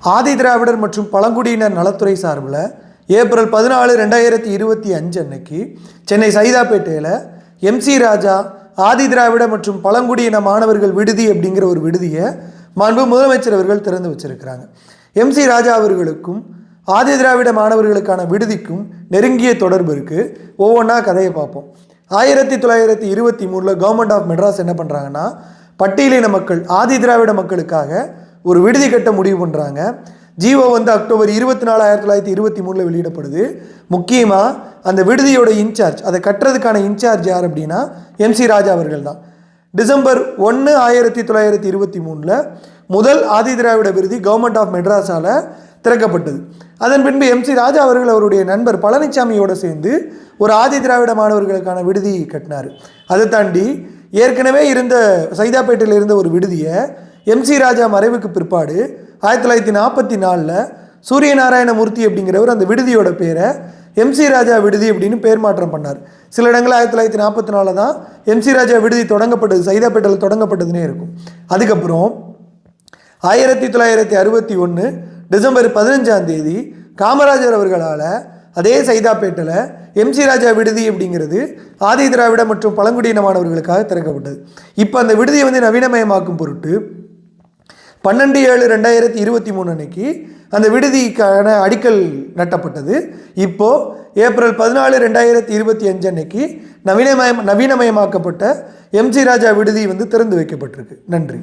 ஆதி திராவிடர் மற்றும் பழங்குடியினர் நலத்துறை சார்பில் ஏப்ரல் 14, 2025 அன்னைக்கு சென்னை சைதாப்பேட்டையில் MC ராஜா ஆதி திராவிட மற்றும் பழங்குடியின மாணவர்கள் விடுதி அப்படிங்கிற ஒரு விடுதியை மாண்பு முதலமைச்சர் அவர்கள் திறந்து வச்சிருக்கிறாங்க. MC ராஜா அவர்களுக்கும் ஆதி திராவிட மாணவர்களுக்கான விடுதிக்கும் நெருங்கிய தொடர்பு இருக்குது. ஒவ்வொன்றா கதையை பார்ப்போம். 1923 கவர்மெண்ட் ஆஃப் மெட்ராஸ் என்ன பண்ணுறாங்கன்னா, பட்டியலின மக்கள் ஆதி திராவிட மக்களுக்காக ஒரு விடுதி கட்ட முடிவு பண்ணுறாங்க. ஜிஓ வந்து அக்டோபர் 24, 1923 வெளியிடப்படுது. முக்கியமாக அந்த விடுதியோட இன்சார்ஜ், அதை கட்டுறதுக்கான இன்சார்ஜ் யார் அப்படின்னா MC ராஜா அவர்கள் தான். டிசம்பர் 1, 1923 முதல் ஆதி திராவிட விடுதி கவர்மெண்ட் ஆஃப் மெட்ராஸால் திறக்கப்பட்டது. அதன் பின்பு MC ராஜா அவர்கள் அவருடைய நண்பர் பழனிசாமியோடு சேர்ந்து ஒரு ஆதி திராவிட மாணவர்களுக்கான விடுதி கட்டினார். அதை தாண்டி ஏற்கனவே இருந்த சைதாப்பேட்டையில் இருந்த ஒரு விடுதியை MC ராஜா மறைவுக்கு பிற்பாடு 1944 சூரியநாராயணமூர்த்தி அப்படிங்கிறவர் அந்த விடுதியோட பேரை MC ராஜா விடுதி அப்படின்னு பேர் மாற்றம் பண்ணார். சில இடங்களில் 1944 தான் MC ராஜா விடுதி தொடங்கப்பட்டது, சைதாப்பேட்டையில் தொடங்கப்பட்டதுன்னே இருக்கும். அதுக்கப்புறம் 1961 டிசம்பர் 15 காமராஜர் அவர்களால் அதே சைதாப்பேட்டையில் MC ராஜா விடுதி அப்படிங்கிறது ஆதி திராவிட மற்றும் பழங்குடியின மாணவர்களுக்காக திறக்கப்பட்டது. இப்போ அந்த விடுதியை வந்து நவீனமயமாக்கும் பொருட்டு 12/7/2023 அன்னைக்கு அந்த விடுதிக்கான அடிக்கல் நட்டப்பட்டது. இப்போது ஏப்ரல் 14, 2025 அன்னைக்கு நவீனமயமாக்கப்பட்ட MC ராஜா விடுதி வந்து திறந்து வைக்கப்பட்டிருக்கு. நன்றி.